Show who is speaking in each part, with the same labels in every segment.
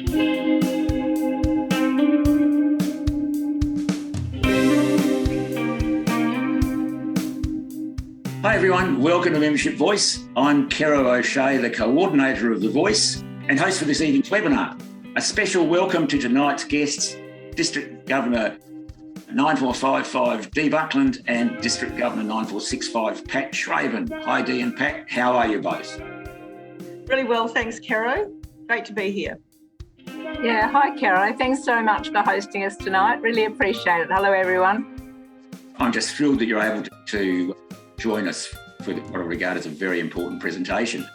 Speaker 1: Hi everyone, welcome to Membership Voice. I'm Kerro O'Shea, the coordinator of The Voice and host for this evening's webinar. A special welcome to tonight's guests, District Governor 9455 Dee Buckland and District Governor 9465 Pat Schraven. Hi Dee and Pat, how are you both?
Speaker 2: Really well, thanks Kerro. Great to be here.
Speaker 3: Yeah, hi Kerro. Thanks so much for hosting us tonight. Really appreciate it. Hello everyone.
Speaker 1: I'm just thrilled that you're able to join us for what I regard as a very important presentation.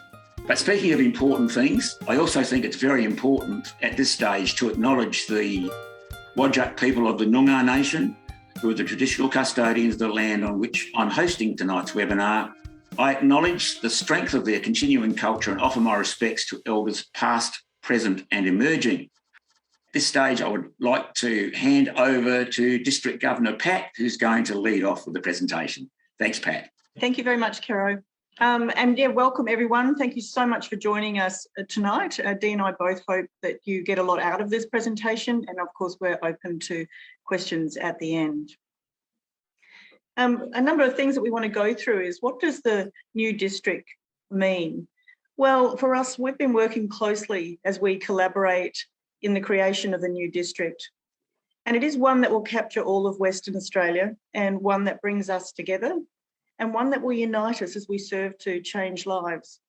Speaker 1: But speaking of important things, I also think it's very important at this stage to acknowledge the Whadjuk people of the Noongar Nation, who are the traditional custodians of the land on which I'm hosting tonight's webinar. I acknowledge the strength of their continuing culture and offer my respects to elders past, present and emerging. At this stage, I would like to hand over to District Governor Pat, who's going to lead off with the presentation. Thanks, Pat.
Speaker 2: Thank you very much, Kerro. Welcome everyone. Thank you so much for joining us tonight. Dee and I both hope that you get a lot out of this presentation, and of course we're open to questions at the end. A number of things that we want to go through is, what does the new district mean? Well, for us, we've been working closely as we collaborate in the creation of the new district. And it is one that will capture all of Western Australia, and one that brings us together, and one that will unite us as we serve to change lives.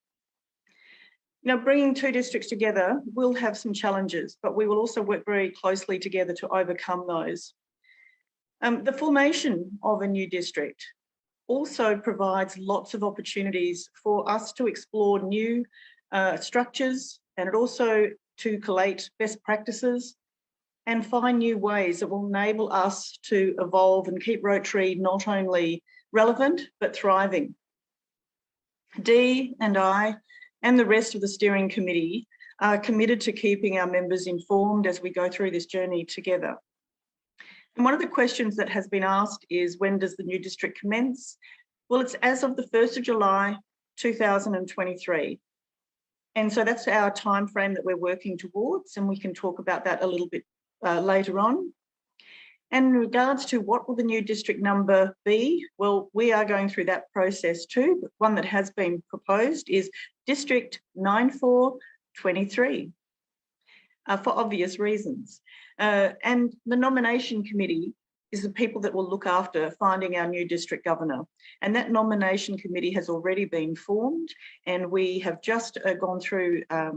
Speaker 2: You know, bringing two districts together will have some challenges, but we will also work very closely together to overcome those. The formation of a new district also provides lots of opportunities for us to explore new structures, and it also to collate best practices and find new ways that will enable us to evolve and keep Rotary not only relevant but thriving. Dee and I and the rest of the steering committee are committed to keeping our members informed as we go through this journey together. And one of the questions that has been asked is, when does the new district commence? Well, it's as of the 1st of July 2023. And so that's our time frame that we're working towards, and we can talk about that a little bit later on. And in regards to what will the new district number be, well, we are going through that process too. But one that has been proposed is District 9423 for obvious reasons. And the nomination committee is the people that will look after finding our new district governor. And that nomination committee has already been formed, and we have just gone through a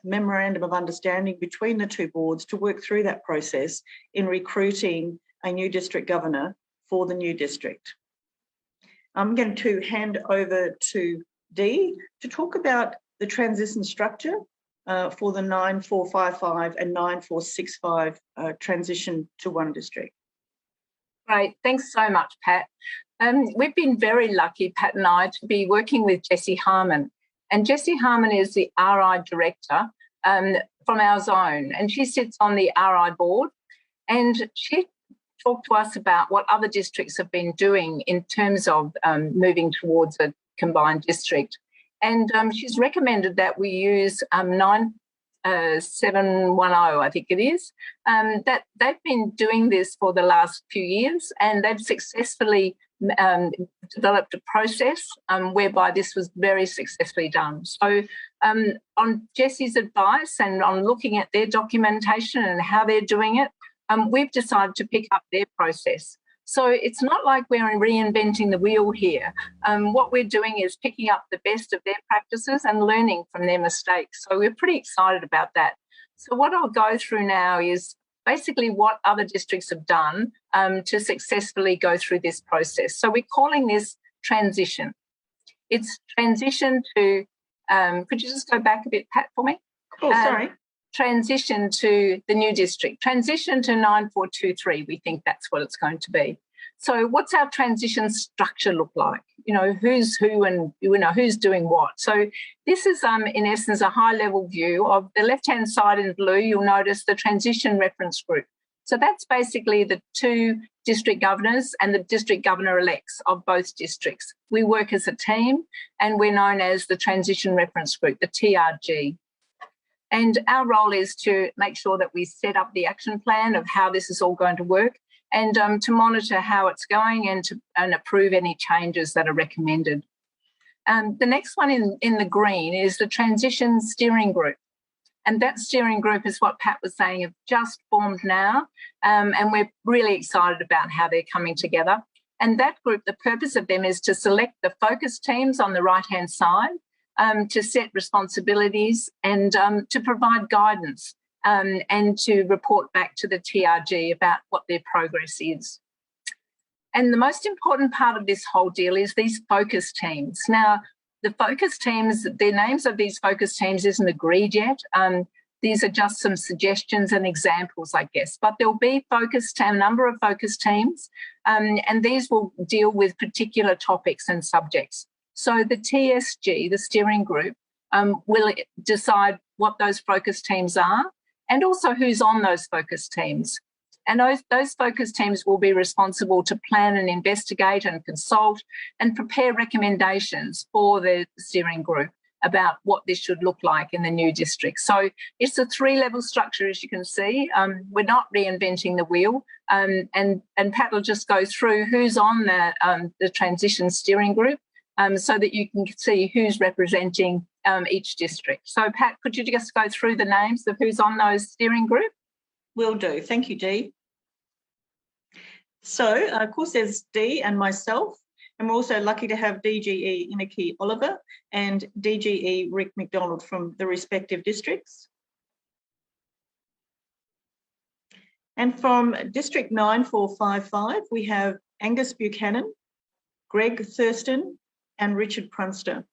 Speaker 2: memorandum of understanding between the two boards to work through that process in recruiting a new district governor for the new district. I'm going to hand over to Dee to talk about the transition structure for the 9455 and 9465 transition to one district.
Speaker 3: Great, thanks so much, Pat. We've been very lucky, Pat and I, to be working with Jessie Harmon. And Jessie Harmon is the RI director from our zone, and she sits on the RI board. And she talked to us about what other districts have been doing in terms of moving towards a combined district. And she's recommended that we use 9710, I think it is, that they've been doing this for the last few years, and they've successfully developed a process whereby this was very successfully done. So on Jessie's advice and on looking at their documentation and how they're doing it, we've decided to pick up their process. So it's not like we're reinventing the wheel here. What we're doing is picking up the best of their practices and learning from their mistakes. So we're pretty excited about that. So what I'll go through now is basically what other districts have done to successfully go through this process. So we're calling this transition. It's transition to, could you just go back a bit, Pat, for me?
Speaker 2: Oh, sorry.
Speaker 3: Transition to the new district, transition to 9423, we think that's what it's going to be. So what's our transition structure look like? You know, who's who and, you know, who's doing what? So this is, in essence, a high-level view of the left-hand side in blue. You'll notice the transition reference group. So that's basically the two district governors and the district governor-elects of both districts. We work as a team, and we're known as the transition reference group, the TRG. And our role is to make sure that we set up the action plan of how this is all going to work, and to monitor how it's going, and approve any changes that are recommended. The next one in the green is the Transition Steering Group. And that steering group is what Pat was saying, have just formed now, and we're really excited about how they're coming together. And that group, the purpose of them is to select the focus teams on the right-hand side, to set responsibilities, and to provide guidance, and to report back to the TRG about what their progress is. And the most important part of this whole deal is these focus teams. Now, the focus teams, the names of these focus teams isn't agreed yet. These are just some suggestions and examples, I guess. But there'll be a number of focus teams, and these will deal with particular topics and subjects. So the TSG, the steering group, will decide what those focus teams are, and also who's on those focus teams. And those focus teams will be responsible to plan and investigate and consult and prepare recommendations for the steering group about what this should look like in the new district. So it's a 3-level structure, as you can see. We're not reinventing the wheel, and Pat will just go through who's on the transition steering group, so that you can see who's representing each district. So Pat, could you just go through the names of who's on those steering group?
Speaker 2: Will do. Thank you, Dee. So, of course, there's Dee and myself, and we're also lucky to have DGE Inaki Oliver and DGE Rick McDonald from the respective districts. And from District 9455, we have Angus Buchanan, Greg Thurston, and Richard Prunster.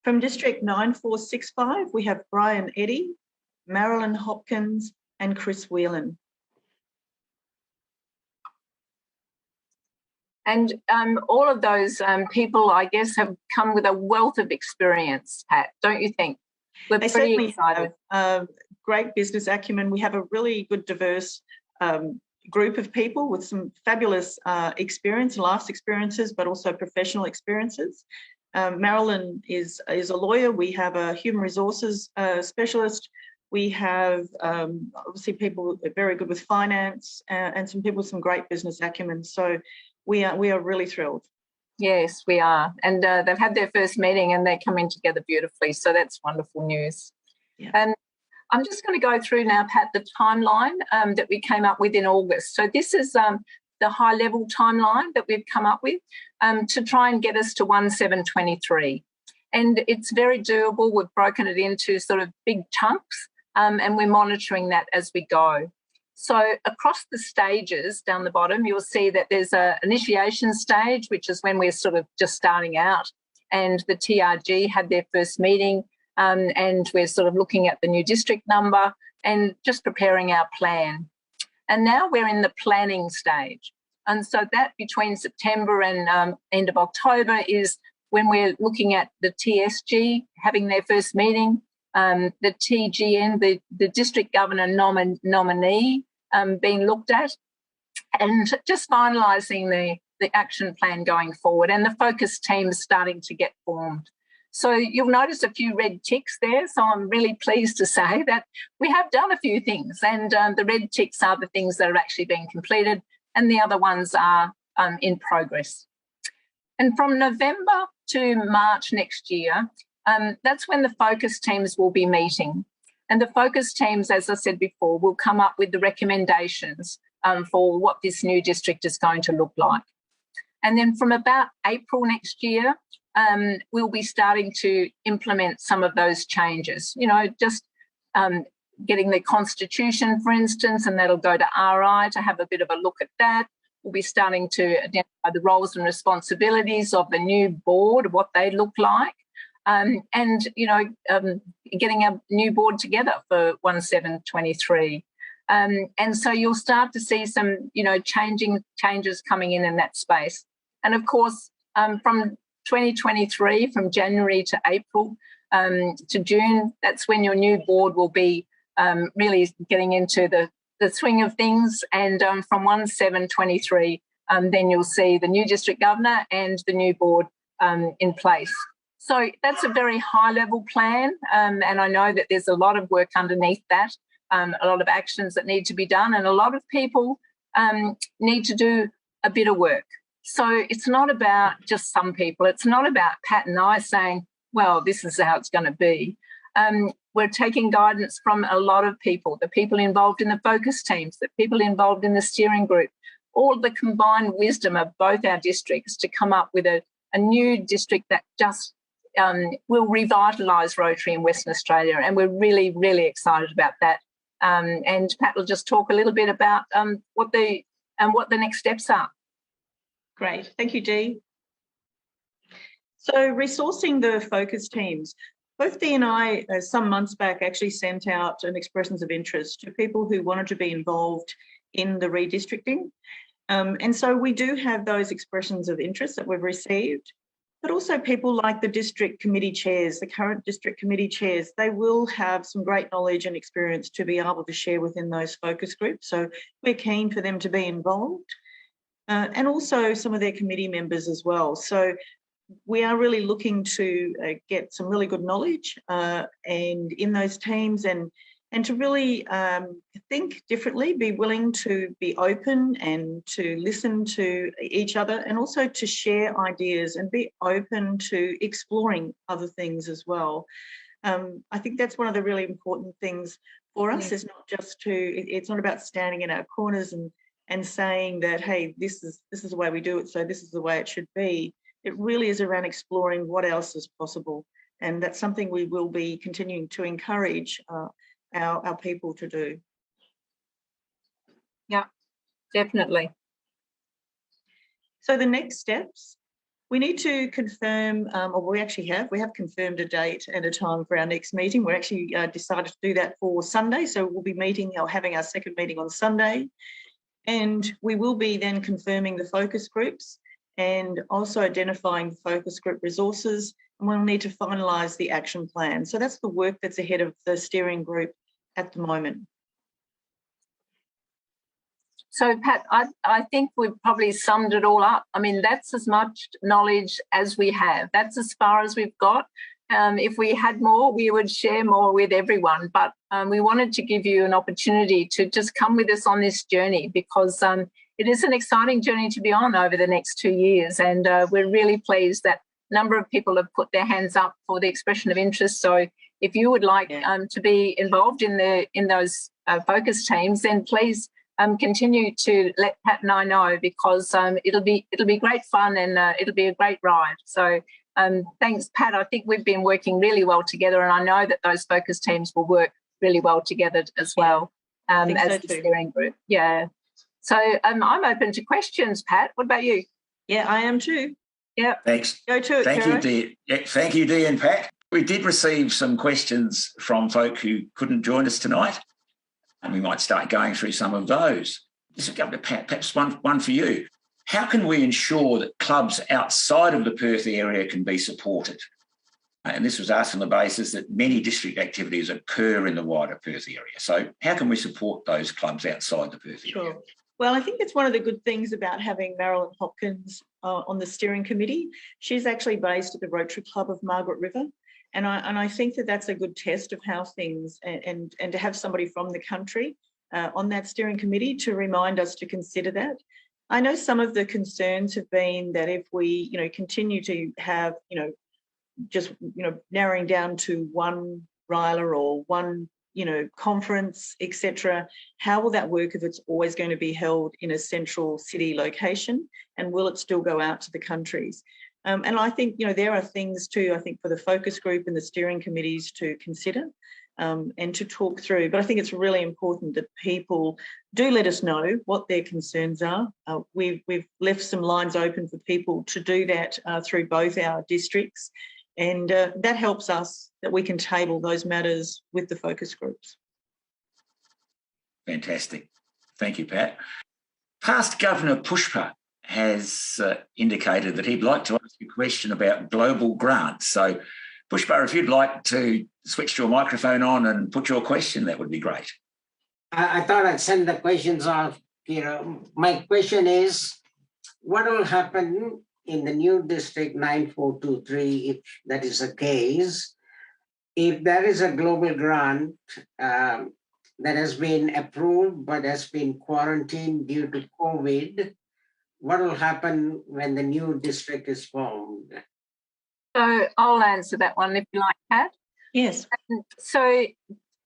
Speaker 2: From District 9465, we have Brian Eddy, Marilyn Hopkins, and Chris Whelan.
Speaker 3: And all of those people, I guess, have come with a wealth of experience, Pat, don't you think? We're pretty excited.
Speaker 2: Have great business acumen. We have a really good, diverse group of people with some fabulous experience, life experiences, but also professional experiences. Marilyn is a lawyer. We have a human resources specialist. We have obviously people very good with finance, and some people with some great business acumen. So we are really thrilled.
Speaker 3: Yes, we are. And they've had their first meeting and they're coming together beautifully. So that's wonderful news. Yeah. And I'm just going to go through now, Pat, the timeline that we came up with in August. So this is the high-level timeline that we've come up with to try and get us to 1/7/23. And it's very doable. We've broken it into sort of big chunks, and we're monitoring that as we go. So across the stages down the bottom, you'll see that there's an initiation stage, which is when we're sort of just starting out, and the TRG had their first meeting, and we're sort of looking at the new district number and just preparing our plan. And now we're in the planning stage. And so that between September and end of October is when we're looking at the TSG having their first meeting, the TGN, the district governor nominee being looked at, and just finalising the action plan going forward, and the focus teams starting to get formed. So you'll notice a few red ticks there. So I'm really pleased to say that we have done a few things, and the red ticks are the things that are actually being completed, and the other ones are in progress. And from November to March next year, that's when the focus teams will be meeting. And the focus teams, as I said before, will come up with the recommendations for what this new district is going to look like. And then from about April next year, we'll be starting to implement some of those changes, you know, just getting the constitution, for instance, and that'll go to RI to have a bit of a look at that. We'll be starting to identify the roles and responsibilities of the new board, what they look like, and, you know, getting a new board together for 1/7/23. And so you'll start to see some, you know, changes coming in that space. And of course, from 2023, from January to April to June, that's when your new board will be really getting into the swing of things. And from 1/7/23, then you'll see the new district governor and the new board in place. So that's a very high-level plan, and I know that there's a lot of work underneath that, a lot of actions that need to be done, and a lot of people need to do a bit of work. So it's not about just some people. It's not about Pat and I saying, well, this is how it's going to be. We're taking guidance from a lot of people, the people involved in the focus teams, the people involved in the steering group, all the combined wisdom of both our districts to come up with a new district that just will revitalise Rotary in Western Australia. And we're really, really excited about that. And Pat will just talk a little bit about what the next steps are.
Speaker 2: Great. Thank you, Dee. So resourcing the focus teams. Both Dee and I, some months back, actually sent out an expressions of interest to people who wanted to be involved in the redistricting. And so we do have those expressions of interest that we've received, but also people like the district committee chairs, the current district committee chairs, they will have some great knowledge and experience to be able to share within those focus groups. So we're keen for them to be involved. And also some of their committee members as well. So we are really looking to get some really good knowledge and in those teams and to really think differently, be willing to be open and to listen to each other and also to share ideas and be open to exploring other things as well. I think that's one of the really important things for us. Is not just it's not about standing in our corners and saying that, hey, this is the way we do it, so this is the way it should be. It really is around exploring what else is possible. And that's something we will be continuing to encourage our people to do.
Speaker 3: Yeah, definitely.
Speaker 2: So the next steps, we need to confirm, or we have confirmed a date and a time for our next meeting. We're actually decided to do that for Sunday. So we'll be meeting or having our second meeting on Sunday. And we will be then confirming the focus groups and also identifying the focus group resources, and we'll need to finalise the action plan. So that's the work that's ahead of the steering group at the moment.
Speaker 3: So Pat, I think we've probably summed it all up. I mean, that's as much knowledge as we have. That's as far as we've got. If we had more, we would share more with everyone. But we wanted to give you an opportunity to just come with us on this journey because it is an exciting journey to be on over the next 2 years. And we're really pleased that a number of people have put their hands up for the expression of interest. So if you would like to be involved in those focus teams, then please continue to let Pat and I know because it'll be great fun and it'll be a great ride. So thanks, Pat. I think we've been working really well together, and I know that those focus teams will work really well together as well as the steering group. Yeah. So I'm open to questions, Pat. What about you?
Speaker 2: Yeah, I am too. Yeah.
Speaker 1: Thanks.
Speaker 2: Go to it,
Speaker 1: Thank
Speaker 2: Karen.
Speaker 1: you, Dee. Yeah, thank you, Dee and Pat. We did receive some questions from folk who couldn't join us tonight, and we might start going through some of those. This will go to Pat. Perhaps one for you. How can we ensure that clubs outside of the Perth area can be supported? And this was asked on the basis that many district activities occur in the wider Perth area. So how can we support those clubs outside the Perth area?
Speaker 2: Sure. Well, I think it's one of the good things about having Marilyn Hopkins on the steering committee. She's actually based at the Rotary Club of Margaret River. And I think that that's a good test of how things and to have somebody from the country on that steering committee to remind us to consider that. I know some of the concerns have been that if we, continue to have, just, narrowing down to one RILA or one, conference, etc., how will that work if it's always going to be held in a central city location? And will it still go out to the countries? And I think, there are things too, I think, for the focus group and the steering committees to consider and to talk through. But I think it's really important that people do let us know what their concerns are. We've left some lines open for people to do that through both our districts. And that helps us that we can table those matters with the focus groups.
Speaker 1: Fantastic. Thank you, Pat. Past Governor Pushpa has indicated that he'd like to ask you a question about global grants. So, Pushpa, if you'd like to switch your microphone on and put your question, that would be great.
Speaker 4: I thought I'd send the questions off. My question is, what will happen in the new district 9423, if that is the case, if there is a global grant that has been approved but has been quarantined due to COVID, what will happen when the new district is formed?
Speaker 3: So I'll answer that one if you like, Pat.
Speaker 2: Yes.
Speaker 3: So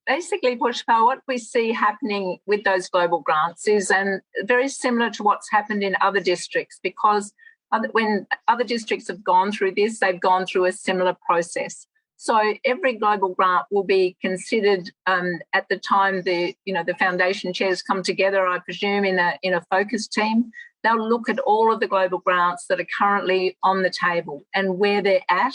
Speaker 3: basically, Pushpa, what we see happening with those global grants is very similar to what's happened in other districts, because when other districts have gone through this, they've gone through a similar process. So every global grant will be considered at the time the foundation chairs come together, I presume, in a focus team. They'll look at all of the global grants that are currently on the table and where they're at,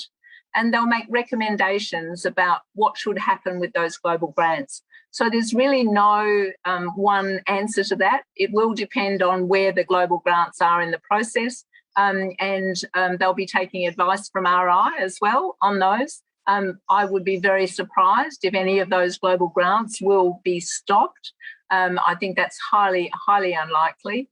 Speaker 3: and they'll make recommendations about what should happen with those global grants. So there's really no one answer to that. It will depend on where the global grants are in the process, and they'll be taking advice from RI as well on those. I would be very surprised if any of those global grants will be stopped. I think that's highly, highly unlikely.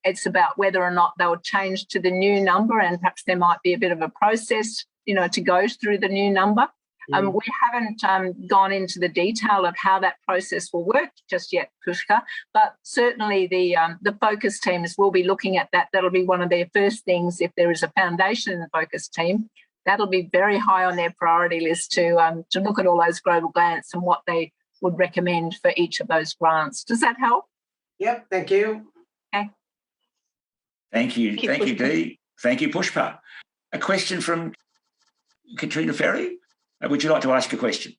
Speaker 3: It's about whether or not they'll change to the new number, and perhaps there might be a bit of a process, to go through the new number. We haven't gone into the detail of how that process will work just yet, Pushka, but certainly the focus teams will be looking at that. That'll be one of their first things. If there is a foundation focus team, that'll be very high on their priority list to look at all those global grants and what they would recommend for each of those grants. Does that help?
Speaker 4: Yep, thank you.
Speaker 3: Okay.
Speaker 1: Thank you, Dee. Thank you, Pushpa. A question from Katrina Ferry. Would you like to ask a question?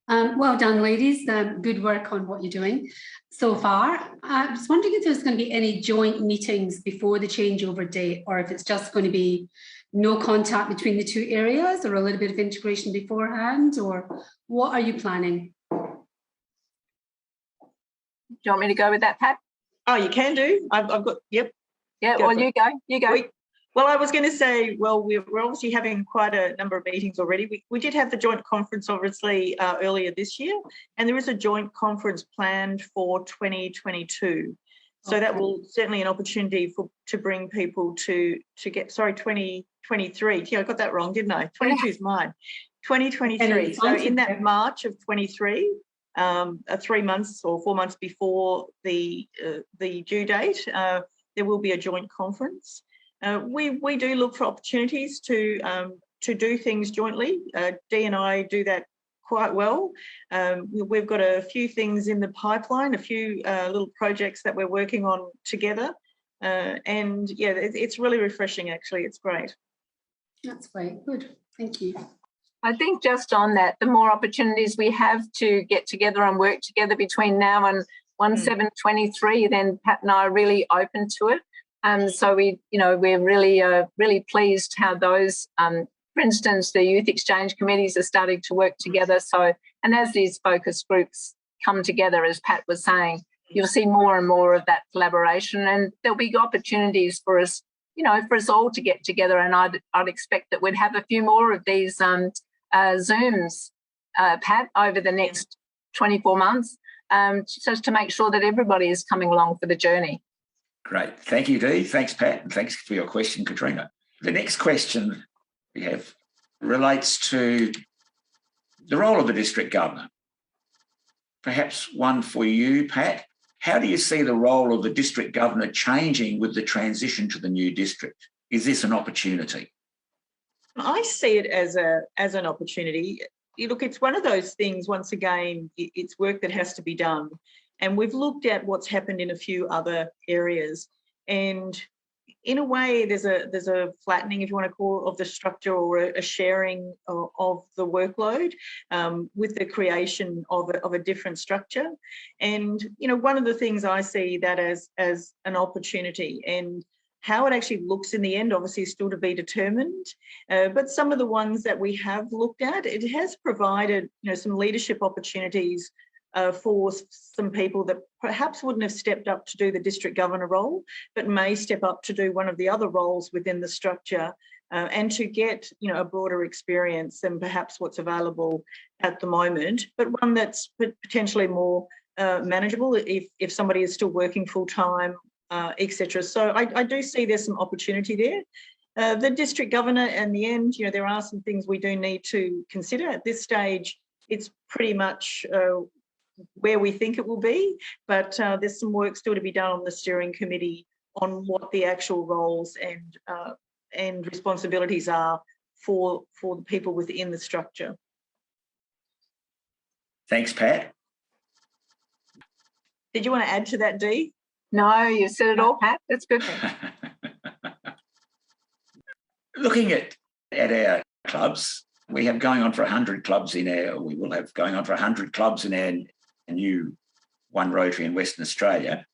Speaker 5: Well done, ladies. Good work on what you're doing so far. I was wondering if there's going to be any joint meetings before the changeover date, or if it's just going to be no contact between the two areas, or a little bit of integration beforehand, or what are you planning?
Speaker 3: Do you want me to go with that, Pat?
Speaker 2: Oh, you can do. I've got, yep.
Speaker 3: Yeah, well, you go.
Speaker 2: Well, I was going to say, we're obviously having quite a number of meetings already. We did have the joint conference, obviously, earlier this year, and there is a joint conference planned for 2022. So that will certainly an opportunity to bring people to get, 2023. Yeah, I got that wrong, didn't I? 22 is mine. 2023. So in that March of 23, 3 months or 4 months before the due date, there will be a joint conference. We do look for opportunities to do things jointly. Dee and I do that quite well. We've got a few things in the pipeline, a few little projects that we're working on together. And yeah, it's really refreshing, actually. It's great.
Speaker 5: That's great. Good. Thank you.
Speaker 3: I think just on that, the more opportunities we have to get together and work together between now and 1/7/23, then Pat and I are really open to it. So we're really pleased how those, for instance, the youth exchange committees are starting to work together. So, and as these focus groups come together, as Pat was saying, you'll see more and more of that collaboration, and there'll be opportunities for us, for us all to get together. And I'd expect that we'd have a few more of these Zooms, Pat, over the next 24 months, just to make sure that everybody is coming along for the journey.
Speaker 1: Great. Thank you, Dee. Thanks, Pat, and thanks for your question, Katrina. The next question we have relates to the role of the district governor. Perhaps one for you, Pat. How do you see the role of the district governor changing with the transition to the new district? Is this an opportunity?
Speaker 2: I see it as an opportunity. Look, it's one of those things, once again, it's work that has to be done. And we've looked at what's happened in a few other areas. And in a way, there's a flattening, if you want to call it, of the structure, or a sharing of the workload with the creation of a different structure. And, one of the things I see that as an opportunity, and how it actually looks in the end, obviously, is still to be determined. But some of the ones that we have looked at, it has provided, some leadership opportunities for some people that perhaps wouldn't have stepped up to do the district governor role, but may step up to do one of the other roles within the structure, and to get, a broader experience than perhaps what's available at the moment, but one that's potentially more manageable if somebody is still working full time, etc. So I do see there's some opportunity there. The district governor, in the end, there are some things we do need to consider. At this stage, it's pretty much where we think it will be, but there's some work still to be done on the steering committee on what the actual roles and responsibilities are for the people within the structure.
Speaker 1: Thanks, Pat.
Speaker 2: Did you want to add to that, Dee?
Speaker 3: No, you said it all, Pat. That's good.
Speaker 1: Looking at our clubs, we have going on for 100 clubs we will have going on for 100 clubs in our new One Rotary in Western Australia.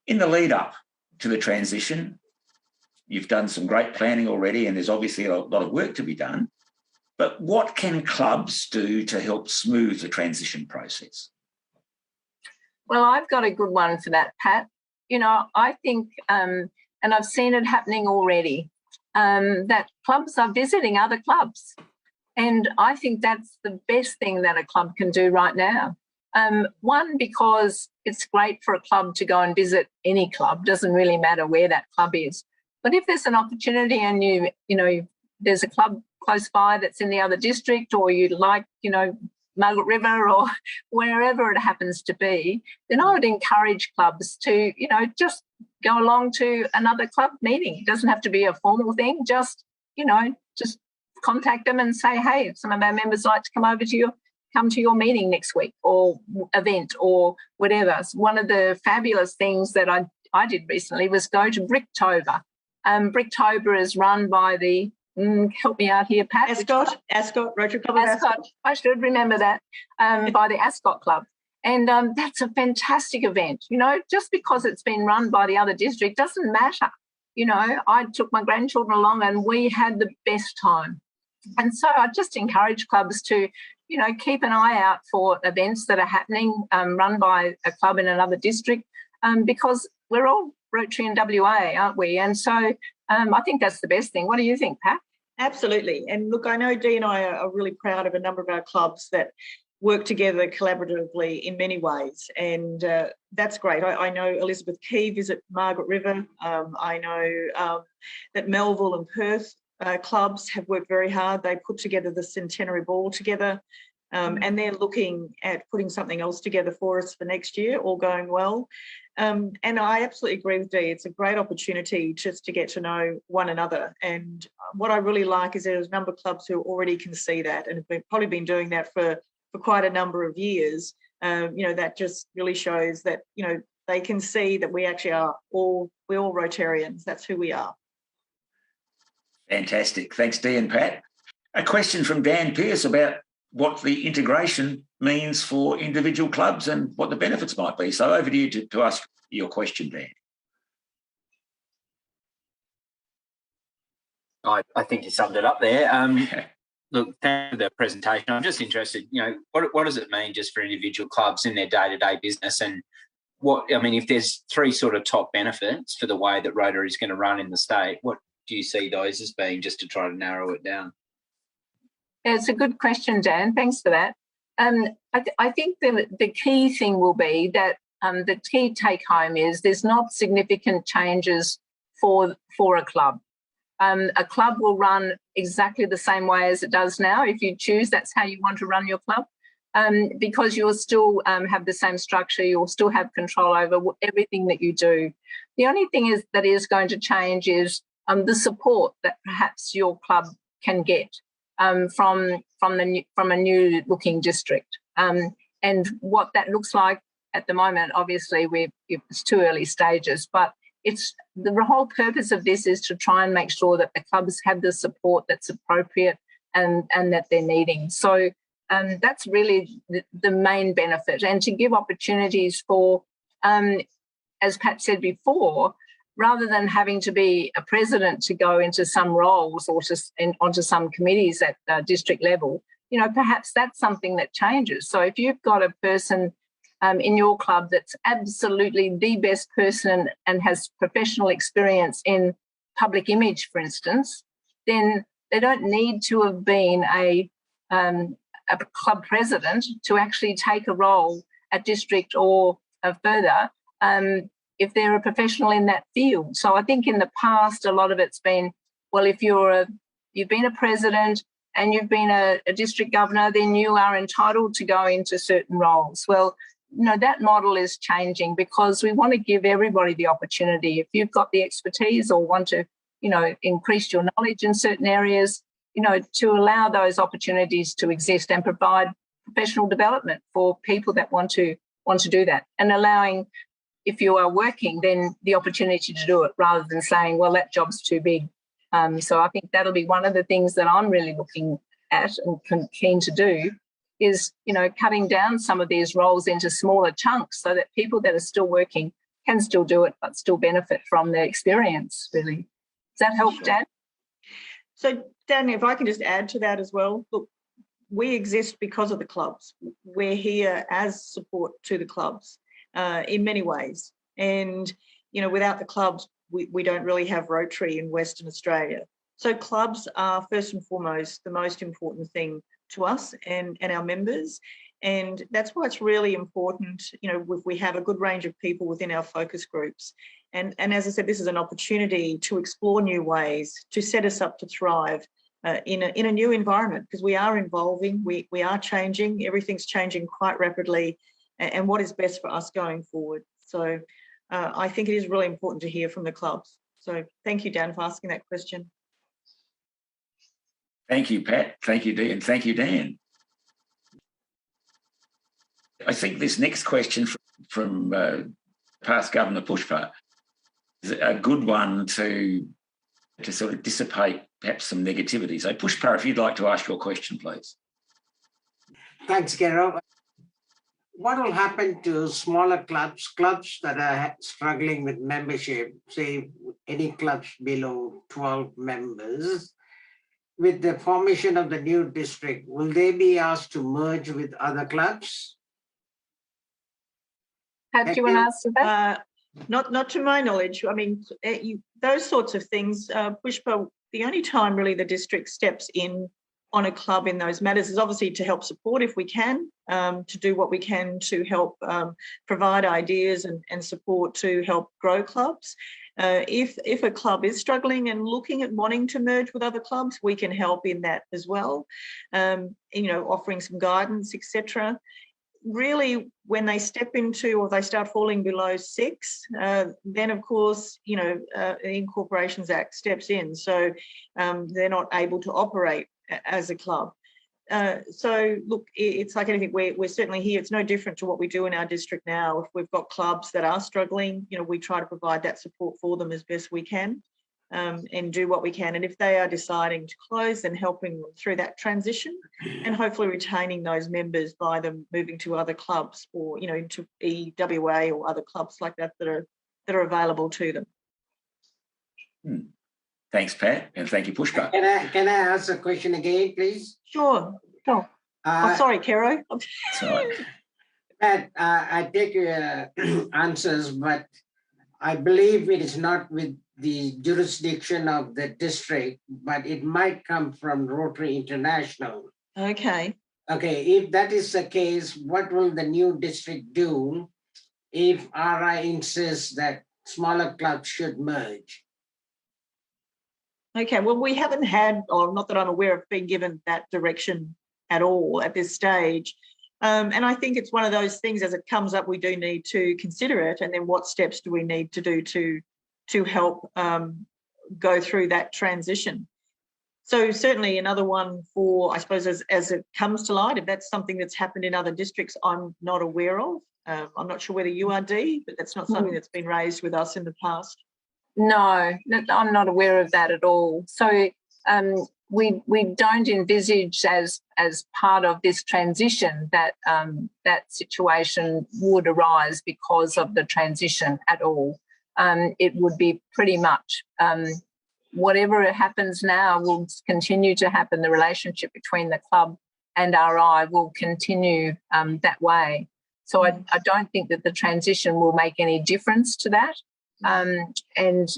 Speaker 1: In the lead up to the transition, you've done some great planning already, and there's obviously a lot of work to be done. But what can clubs do to help smooth the transition process?
Speaker 3: Well, I've got a good one for that, Pat. I think, and I've seen it happening already, that clubs are visiting other clubs. And I think that's the best thing that a club can do right now. One, because it's great for a club to go and visit any club, doesn't really matter where that club is. But if there's an opportunity and there's a club close by that's in the other district, or you'd like, Margaret River or wherever it happens to be, then I would encourage clubs to, just go along to another club meeting. It doesn't have to be a formal thing. Just contact them and say, hey, some of our members like to come to your meeting next week or event or whatever. So one of the fabulous things that I did recently was go to Bricktober. Bricktober is run by the help me out here, Pat.
Speaker 2: Ascot, Rotary Club of Ascot.
Speaker 3: I should remember that, by the Ascot Club. And that's a fantastic event. Just because it's been run by the other district doesn't matter. I took my grandchildren along and we had the best time. And so I just encourage clubs to, keep an eye out for events that are happening, run by a club in another district, because we're all Rotary in WA, aren't we? And so I think that's the best thing. What do you think, Pat?
Speaker 2: Absolutely. And look, I know Dee and I are really proud of a number of our clubs that work together collaboratively in many ways. And that's great. I know Elizabeth Key visit Margaret River. I know that Melville and Perth clubs have worked very hard. They put together the Centenary Ball together, and they're looking at putting something else together for us for next year, all going well. And I absolutely agree with Dee. It's a great opportunity just to get to know one another. And what I really like is there's a number of clubs who already can see that and have probably been doing that for quite a number of years. That just really shows that, they can see that we actually we're all Rotarians. That's who we are.
Speaker 1: Fantastic. Thanks, Dee and Pat. A question from Dan Pearce about what the integration means for individual clubs and what the benefits might be. So over to you to ask your question, Dan.
Speaker 6: I think you summed it up there. Look, thanks for the presentation. I'm just interested, what does it mean just for individual clubs in their day-to-day business, and if there's three sort of top benefits for the way that Rotary is going to run in the state, what do you see those as being, just to try to narrow it down?
Speaker 3: Yeah, it's a good question, Dan. Thanks for that. I think the key thing will be that the key take home is there's not significant changes for a club. A club will run exactly the same way as it does now. If you choose, that's how you want to run your club, because you'll still have the same structure. You'll still have control over everything that you do. The only thing that is going to change is the support that perhaps your club can get from a new looking district, and what that looks like at the moment. Obviously, it's too early stages, but it's the whole purpose of this is to try and make sure that the clubs have the support that's appropriate and that they're needing. So that's really the main benefit, and to give opportunities for, as Pat said before, rather than having to be a president to go into some roles or onto some committees at district level, perhaps that's something that changes. So if you've got a person in your club that's absolutely the best person and has professional experience in public image, for instance, then they don't need to have been a club president to actually take a role at district or further if they're a professional in that field. So I think in the past, a lot of it's been well, if you've been a president and you've been a district governor, then you are entitled to go into certain roles. Well, that model is changing because we want to give everybody the opportunity. If you've got the expertise or want to, increase your knowledge in certain areas, to allow those opportunities to exist and provide professional development for people that want to do that, and allowing, if you are working, then the opportunity to do it rather than saying, well, that job's too big. So I think that'll be one of the things that I'm really looking at and keen to do is, cutting down some of these roles into smaller chunks so that people that are still working can still do it but still benefit from their experience, really. Does that help,
Speaker 2: Sure.
Speaker 3: Dan?
Speaker 2: So, Dan, if I can just add to that as well, look, we exist because of the clubs. We're here as support to the clubs in many ways. And, without the clubs, we don't really have Rotary in Western Australia. So clubs are first and foremost the most important thing to us and our members. And that's why it's really important, if we have a good range of people within our focus groups. And as I said, this is an opportunity to explore new ways to set us up to thrive in a new environment, because we are evolving, we are changing, everything's changing quite rapidly, and what is best for us going forward. So I think it is really important to hear from the clubs. So thank you, Dan, for asking that question.
Speaker 1: Thank you, Pat. Thank you, Dan. Thank you, Dan. I think this next question from past Governor Pushpa is a good one to sort of dissipate perhaps some negativity. So Pushpa, if you'd like to ask your question, please.
Speaker 4: Thanks, Gero. What will happen to smaller clubs that are struggling with membership, say any clubs below 12 members, with the formation of the new district? Will they be asked to merge with other clubs?
Speaker 3: Pat, do you want to answer that?
Speaker 2: Not to my knowledge. I mean, those sorts of things, Pushpa, the only time really the district steps in on a club in those matters is obviously to help support if we can, to do what we can to help provide ideas and support to help grow clubs. If a club is struggling and looking at wanting to merge with other clubs, we can help in that as well, offering some guidance, etc. Really, when they step into or they start falling below 6, then of course, the Incorporations Act steps in. So they're not able to operate as a club. So look, it's like anything, we're certainly here. It's no different to what we do in our district now. If we've got clubs that are struggling, we try to provide that support for them as best we can, and do what we can. And if they are deciding to close, then helping them through that transition and hopefully retaining those members by them moving to other clubs or, into EWA or other clubs like that that are available to them.
Speaker 1: Thanks, Pat, and thank you, Pushpa.
Speaker 4: Can I ask a question again, please?
Speaker 2: Sure. Sorry, Kero.
Speaker 1: Sorry.
Speaker 4: Pat, I take your answers, but I believe it is not with the jurisdiction of the district, but it might come from Rotary International.
Speaker 2: Okay.
Speaker 4: Okay, if that is the case, what will the new district do if RI insists that smaller clubs should merge?
Speaker 2: Okay, well, we haven't had, or not that I'm aware of, being given that direction at all at this stage. And I think it's one of those things, as it comes up, we do need to consider it. And then what steps do we need to do to help go through that transition? So certainly another one for, I suppose, as it comes to light, if that's something that's happened in other districts, I'm not aware of. I'm not sure whether you are, Dee, but that's not something that's been raised with us in the past.
Speaker 3: No, I'm not aware of that at all. So we don't envisage as part of this transition that that situation would arise because of the transition at all. It would be pretty much whatever happens now will continue to happen. The relationship between the club and RI will continue that way. So I don't think that the transition will make any difference to that. And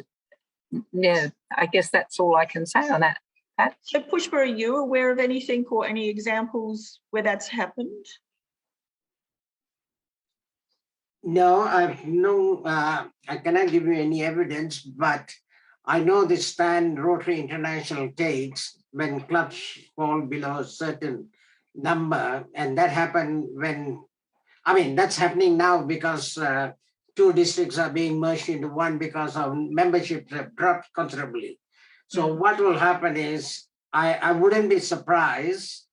Speaker 3: yeah, I guess that's all I can say on that, Pat.
Speaker 2: So Pushpa, are you aware of anything or any examples where that's happened?
Speaker 4: No, I cannot give you any evidence, but I know the stand Rotary International takes when clubs fall below a certain number, and that happened when, I mean, that's happening now because two districts are being merged into one because our membership have dropped considerably. So what will happen is, I wouldn't be surprised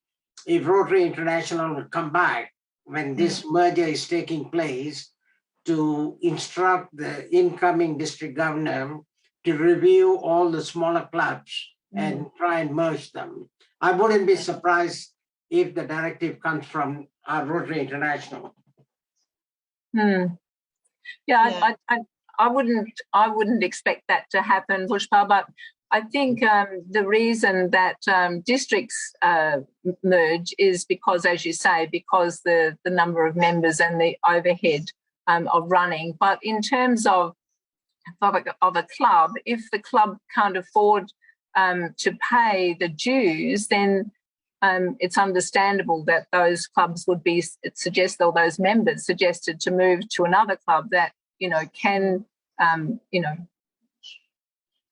Speaker 4: if Rotary International will come back when this merger is taking place to instruct the incoming district governor to review all the smaller clubs and try and merge them. I wouldn't be surprised if the directive comes from Rotary International.
Speaker 3: Yeah. I wouldn't expect that to happen, Pushpa, but I think the reason that districts merge is because, as you say, because the number of members and the overhead of running. But in terms of a club, if the club can't afford to pay the dues, then it's understandable that those clubs would be suggested, or those members suggested, to move to another club that can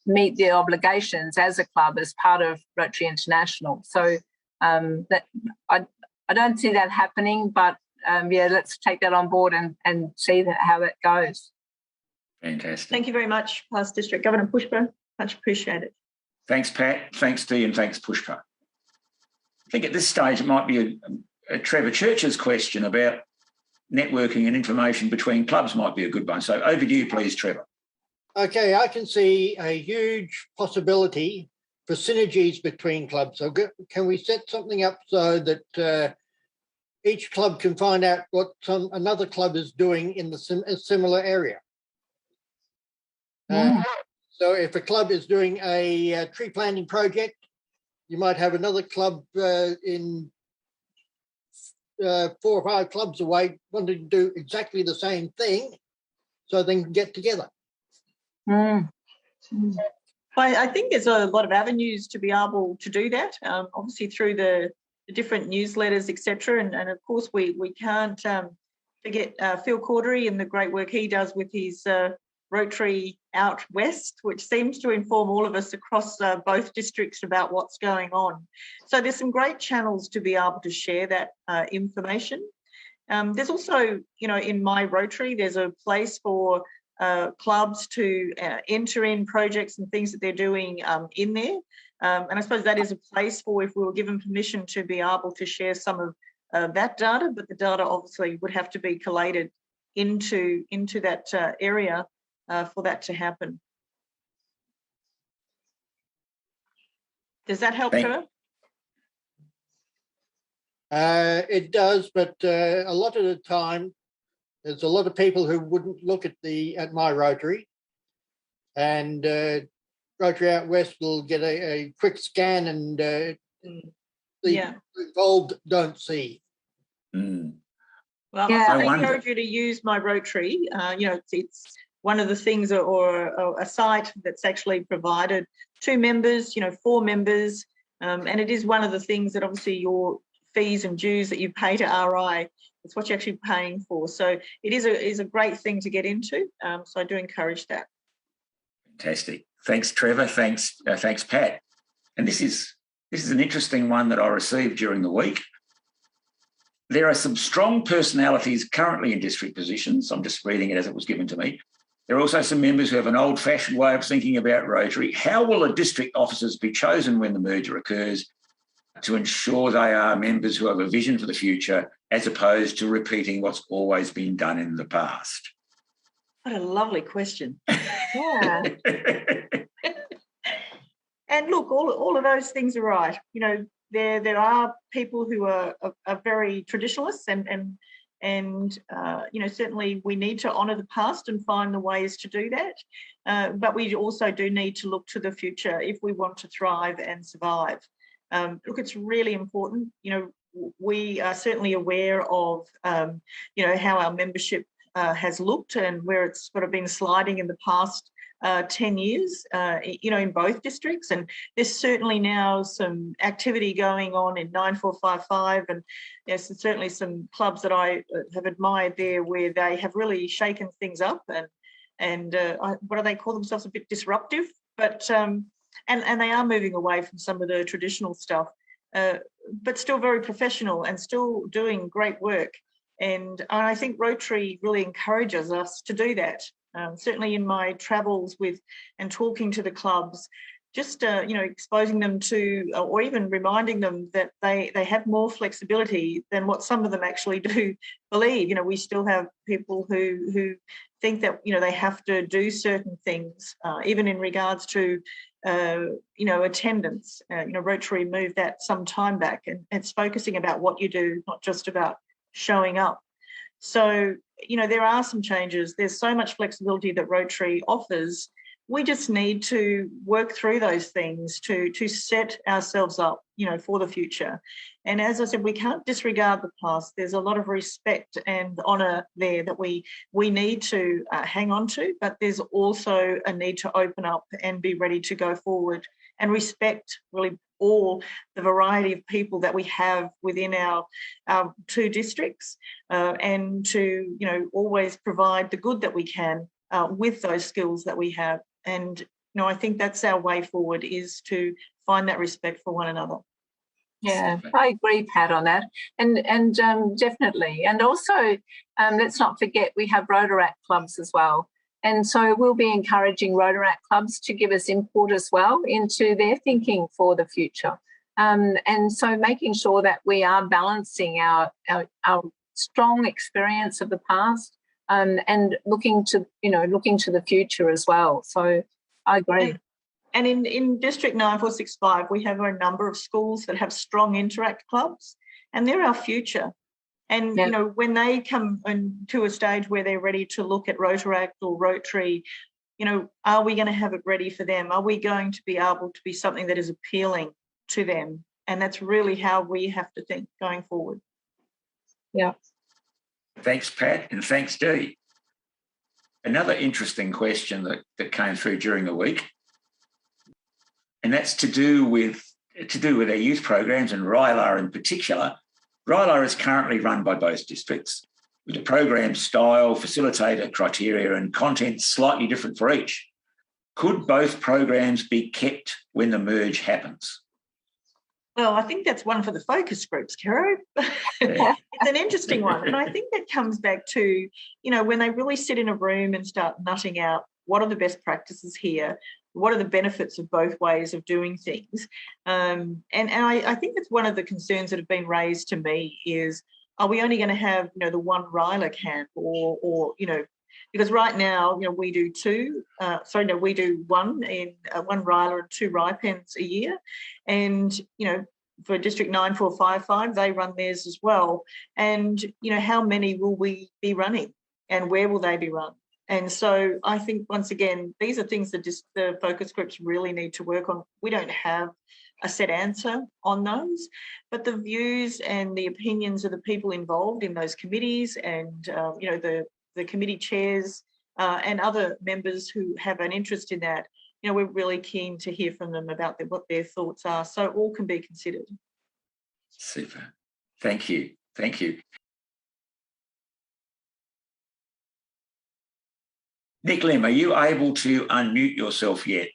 Speaker 3: meet their obligations as a club as part of Rotary International. So that I don't see that happening, but let's take that on board and see how that goes.
Speaker 1: Fantastic.
Speaker 2: Thank you very much, Past District Governor Pushpa. Much appreciated.
Speaker 1: Thanks, Pat. Thanks, Dee, and thanks, Pushpa. I think at this stage it might be a Trevor Church's question about networking and information between clubs might be a good one. So over to you, please, Trevor.
Speaker 7: Okay, I can see a huge possibility for synergies between clubs. So can we set something up so that each club can find out what another club is doing in the similar area? So if a club is doing a tree planting project, you might have another club in 4 or 5 clubs away wanting to do exactly the same thing so they can get together.
Speaker 2: I think there's a lot of avenues to be able to do that, obviously through the different newsletters, etc. And of course, we can't forget Phil Cordery and the great work he does with his Rotary Out West, which seems to inform all of us across both districts about what's going on. So there's some great channels to be able to share that information. There's also, in my Rotary, there's a place for clubs to enter in projects and things that they're doing in there. And I suppose that is a place for, if we were given permission, to be able to share some of that data, but the data obviously would have to be collated into that area for that to happen. Does that help, Trevor?
Speaker 7: It does, but a lot of the time, there's a lot of people who wouldn't look at my Rotary, and Rotary Out West will get a quick scan, and the involved don't see.
Speaker 2: Well, I encourage you to use my Rotary. It's one of the things, or a site that's actually provided to members, 4 members, and it is one of the things that obviously your fees and dues that you pay to RI, it's what you're actually paying for. So it is a great thing to get into. So I do encourage that.
Speaker 1: Fantastic. Thanks, Trevor. Thanks, Pat. And this is an interesting one that I received during the week. There are some strong personalities currently in district positions. I'm just reading it as it was given to me. There are also some members who have an old-fashioned way of thinking about Rotary. How will the district officers be chosen when the merger occurs to ensure they are members who have a vision for the future, as opposed to repeating what's always been done in the past?
Speaker 2: What a lovely question.
Speaker 3: Yeah.
Speaker 2: And look, all of those things are right. There are people who are very traditionalists, and certainly we need to honour the past and find the ways to do that. But we also do need to look to the future if we want to thrive and survive. Look, it's really important. We are certainly aware of, how our membership has looked and where it's sort of been sliding in the past 10 years, in both districts. And there's certainly now some activity going on in 9455, and there's certainly some clubs that I have admired there where they have really shaken things up and what do they call themselves, a bit disruptive. but and they are moving away from some of the traditional stuff, but still very professional and still doing great work. And I think Rotary really encourages us to do that. Certainly in my travels with and talking to the clubs, just exposing them to, or even reminding them that they have more flexibility than what some of them actually do believe. We still have people who think that they have to do certain things, even in regards to attendance. Rotary moved that some time back, and it's focusing about what you do, not just about showing up. So there are some changes. There's so much flexibility that Rotary offers. We just need to work through those things to set ourselves up, for the future. And as I said, we can't disregard the past. There's a lot of respect and honour there that we need to hang on to, but there's also a need to open up and be ready to go forward and respect really all the variety of people that we have within our two districts, and to always provide the good that we can with those skills that we have. And I think that's our way forward, is to find that respect for one another.
Speaker 3: Yeah, I agree, Pat, on that, and definitely. And also, let's not forget we have Rotaract clubs as well, and so we'll be encouraging Rotaract clubs to give us input as well into their thinking for the future, and so making sure that we are balancing our strong experience of the past, and looking to the future as well. So I agree.
Speaker 2: And in District 9465, we have a number of schools that have strong interact clubs, and they're our future. And, when they come to a stage where they're ready to look at Rotaract or Rotary, are we going to have it ready for them? Are we going to be able to be something that is appealing to them? And that's really how we have to think going forward.
Speaker 3: Yeah.
Speaker 1: Thanks, Pat, and thanks, Dee. Another interesting question that came through during the week, and that's to do with our youth programs, and RYLA in particular. RYLA is currently run by both districts, with the program style, facilitator, criteria and content slightly different for each. Could both programs be kept when the merge happens?
Speaker 2: Well, I think that's one for the focus groups, Caro. It's an interesting one. And I think that comes back to, when they really sit in a room and start nutting out what are the best practices here, what are the benefits of both ways of doing things. And I think that's one of the concerns that have been raised to me is, are we only going to have, the one RYLA camp or because right now, we do we do one RYLA and two RIPENs a year. And, for District 9455, they run theirs as well. And, how many will we be running and where will they be run? And so I think, once again, these are things that just the focus groups really need to work on. We don't have a set answer on those, but the views and the opinions of the people involved in those committees and, the committee chairs and other members who have an interest in that, we're really keen to hear from them about what their thoughts are. So all can be considered.
Speaker 1: Super. Thank you. Thank you. Nick Lim, are you able to unmute yourself yet?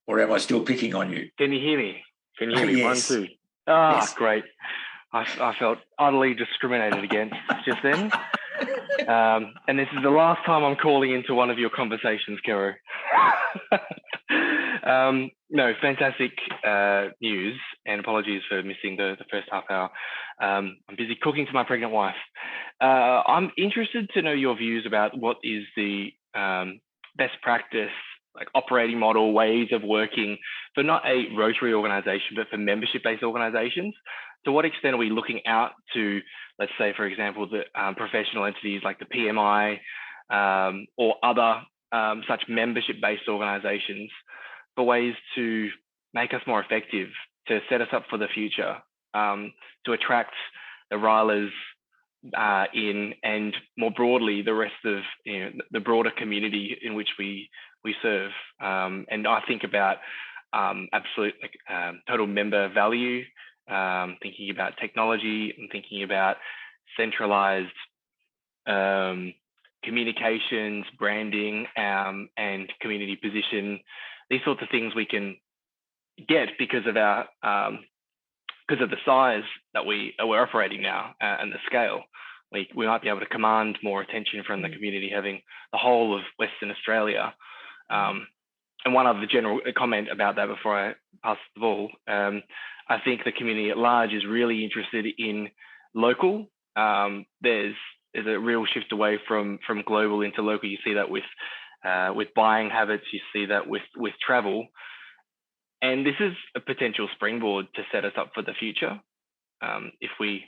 Speaker 1: Or am I still picking on you?
Speaker 8: Can you hear me? Can you hear me?
Speaker 1: Yes.
Speaker 8: 1, 2. Ah,
Speaker 1: Yes.
Speaker 8: Great. I felt utterly discriminated against just then. And this is the last time I'm calling into one of your conversations, Kero. No, fantastic news, and apologies for missing the first half hour. I'm busy cooking to my pregnant wife. I'm interested to know your views about what is the best practice, like operating model, ways of working for not a Rotary organisation, but for membership-based organisations. To what extent are we looking out to, let's say, for example, the professional entities like the PMI or other such membership-based organisations for ways to make us more effective, to set us up for the future, to attract the RYLAs in, and more broadly, the rest of the broader community in which we serve. And I think about absolute total member value, thinking about technology, and thinking about centralized communications, branding, and community position these sorts of things we can get because of our because of the size that we're operating now and the scale. We might be able to command more attention from the community, having the whole of Western Australia. And one other general comment about that before I pass the ball, I think the community at large is really interested in local. There's a real shift away from global into local. You see that with buying habits, you see that with travel. And this is a potential springboard to set us up for the future if we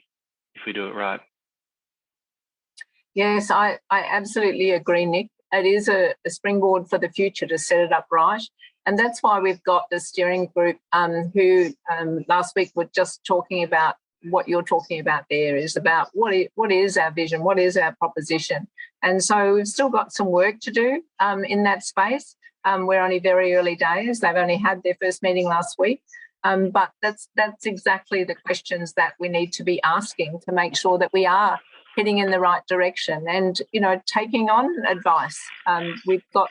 Speaker 8: do it right.
Speaker 3: Yes, I absolutely agree, Nick. It is a springboard for the future to set it up right. And that's why we've got the steering group who last week were just talking about what you're talking about there, is about what is our vision, what is our proposition. And so we've still got some work to do in that space. We're only very early days. They've only had their first meeting last week. But that's exactly the questions that we need to be asking to make sure that we are heading in the right direction and, taking on advice. We've got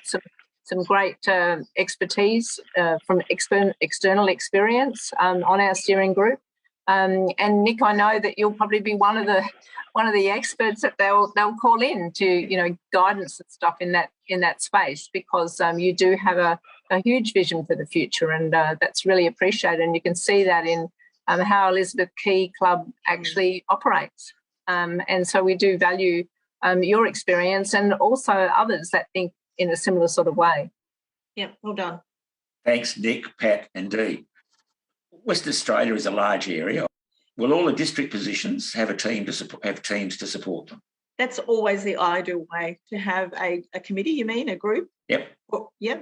Speaker 3: some great expertise from external experience on our steering group. And Nick, I know that you'll probably be one of the experts that they'll call in to, guidance and stuff in that space, because you do have a huge vision for the future, and that's really appreciated. And you can see that in how Elizabeth Key Club actually operates. And so we do value your experience and also others that think in a similar sort of way.
Speaker 2: Yeah, well done.
Speaker 1: Thanks, Nick, Pat and Dee. West Australia is a large area. Will all the district positions have teams to support them?
Speaker 2: That's always the ideal way, to have a committee, you mean, a group?
Speaker 1: Yep.
Speaker 2: Well, yeah.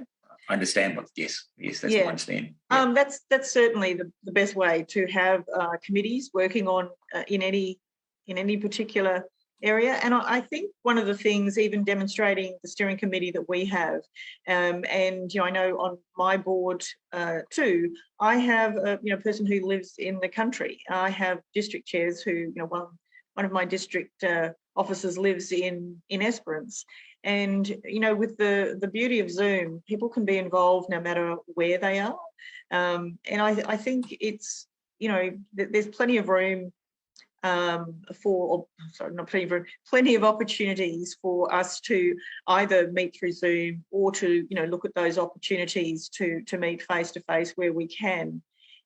Speaker 1: I understand, but yes, that's what I understand. Yep.
Speaker 2: That's certainly the best way, to have committees working on in any particular area. And I think one of the things, even demonstrating the steering committee that we have, and I know on my board too, I have a person who lives in the country. I have district chairs who, one of my district officers lives in Esperance. And, with the beauty of Zoom, people can be involved no matter where they are. And I think it's, there's plenty of room plenty of opportunities for us to either meet through Zoom or to, look at those opportunities to meet face to face where we can.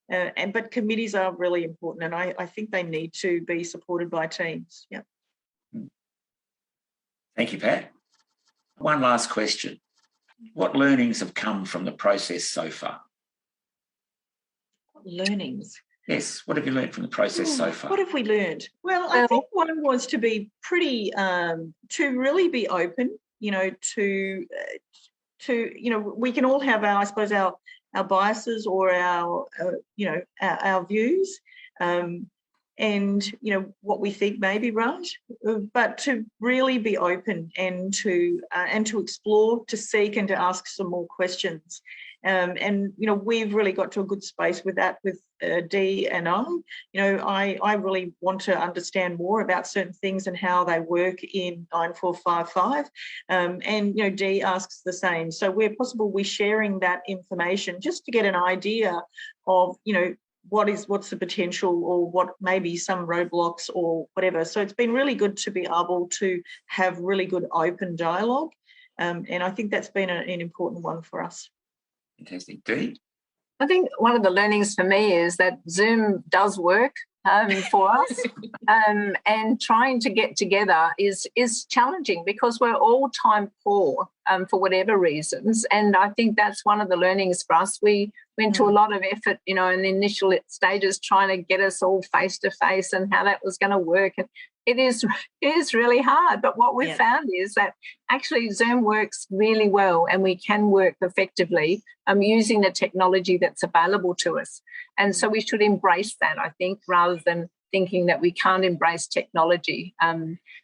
Speaker 2: But committees are really important, and I think they need to be supported by teams. Yeah.
Speaker 1: Thank you, Pat. One last question. What learnings have come from the process so far?
Speaker 2: Learnings?
Speaker 1: Yes, what have you learned from the process so far?
Speaker 2: What have we learned? Well, I think one was to be pretty, to really be open, to we can all have our biases or our views, and what we think may be right, but to really be open and to explore, to seek, and to ask some more questions. And we've really got to a good space with that with Dee and I. I really want to understand more about certain things and how they work in 9455. And Dee asks the same. So where possible, we're sharing that information just to get an idea of what's the potential, or what maybe some roadblocks or whatever. So it's been really good to be able to have really good open dialogue. And I think that's been an important one for us.
Speaker 1: Fantastic. Dee?
Speaker 3: I think one of the learnings for me is that Zoom does work for us, and trying to get together is challenging because we're all time poor for whatever reasons. And I think that's one of the learnings for us. We went to a lot of effort, in the initial stages, trying to get us all face to face and how that was going to work. And it is really hard. But what we've found is that actually Zoom works really well, and we can work effectively using the technology that's available to us. And so we should embrace that, I think, rather than thinking that we can't embrace technology.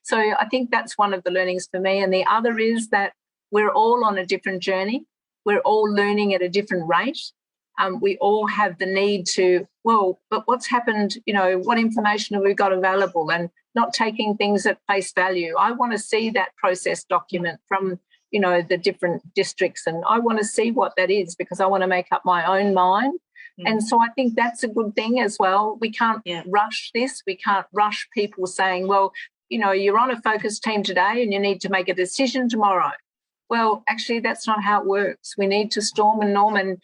Speaker 3: So I think that's one of the learnings for me. And the other is that we're all on a different journey. We're all learning at a different rate. We all have the need to, but what's happened, what information have we got available, and not taking things at face value. I want to see that process document from the different districts, and I want to see what that is because I want to make up my own mind. And so I think that's a good thing as well. We can't rush this. We can't rush people saying, well, you're on a focus team today and you need to make a decision tomorrow. Well, actually, that's not how it works. We need to storm and norm and,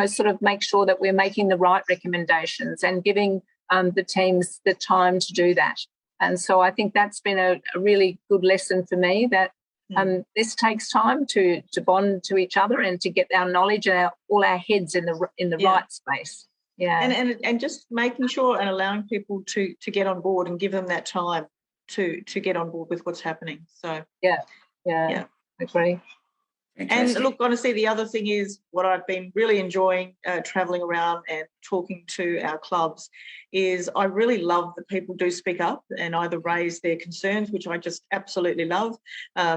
Speaker 3: sort of make sure that we're making the right recommendations and giving the teams the time to do that. And so I think that's been a really good lesson for me, that this takes time to bond to each other and to get our knowledge and all our heads in the right space. Yeah,
Speaker 2: and just making sure and allowing people to get on board and give them that time to get on board with what's happening. So
Speaker 3: yeah, agree.
Speaker 2: And look, honestly, the other thing is what I've been really enjoying travelling around and talking to our clubs is I really love that people do speak up and either raise their concerns, which I just absolutely love.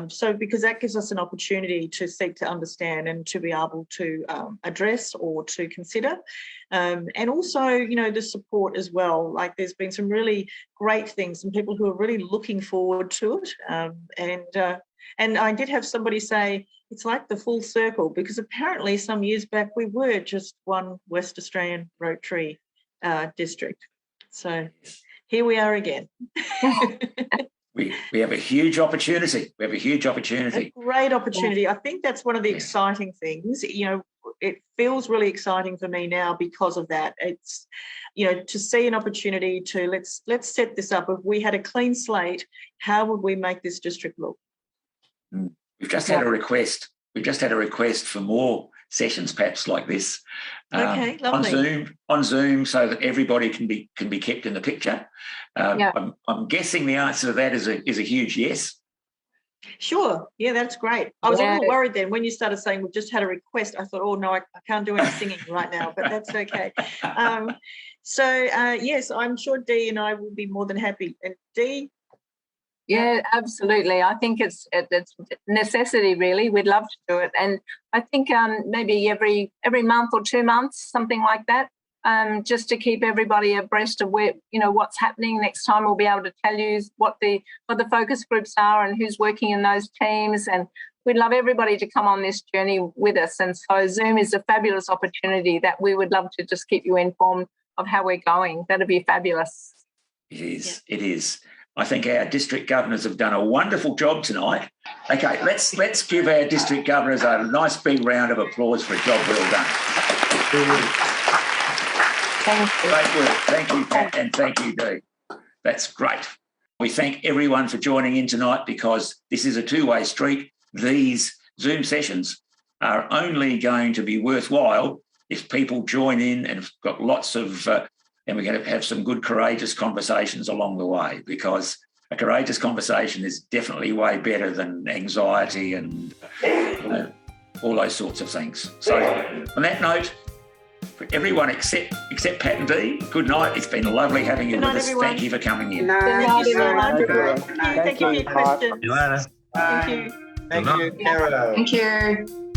Speaker 2: So because that gives us an opportunity to seek to understand and to be able to address or to consider. And also, the support as well. Like there's been some really great things and people who are really looking forward to it. And I did have somebody say, it's like the full circle, because apparently some years back we were just one West Australian Rotary district. So here we are again.
Speaker 1: We have a huge opportunity. A great opportunity. I think that's one of the exciting things. It feels really exciting for me now because of that. It's, to see an opportunity to let's set this up. If we had a clean slate, how would we make this district look? We've just had a request. We've just had a request for more sessions, perhaps like this,
Speaker 2: okay, lovely.
Speaker 1: on Zoom, so that everybody can be kept in the picture. I'm guessing the answer to that is a huge yes.
Speaker 2: Sure. Yeah, that's great. I was a little worried then when you started saying we've just had a request. I thought, oh no, I can't do any singing right now, but that's okay. Yes, I'm sure Dee and I will be more than happy. And Dee.
Speaker 3: Yeah, absolutely. I think it's necessity, really. We'd love to do it. And I think maybe every month or 2 months, something like that, just to keep everybody abreast of where, what's happening. Next time we'll be able to tell you what the focus groups are and who's working in those teams. And we'd love everybody to come on this journey with us. And so Zoom is a fabulous opportunity that we would love to just keep you informed of how we're going. That'd be fabulous.
Speaker 1: It is. Yeah. It is. I think our district governors have done a wonderful job tonight. Okay, let's give our district governors a nice big round of applause for a job well done.
Speaker 3: Thank you.
Speaker 1: Great work. Thank you, Pat, and thank you, Dee. That's great. We thank everyone for joining in tonight because this is a two-way street. These Zoom sessions are only going to be worthwhile if people join in and have got lots of... and we're going to have some good, courageous conversations along the way, because a courageous conversation is definitely way better than anxiety and all those sorts of things. So on that note, for everyone except Pat and Dee, good night. It's been lovely having you with us.
Speaker 2: Everyone.
Speaker 1: Thank you for coming in.
Speaker 2: Thank you so much. Thank you for your questions.
Speaker 9: Thank you.
Speaker 2: Thank you.
Speaker 9: Thank you, Kara.
Speaker 10: Thank you.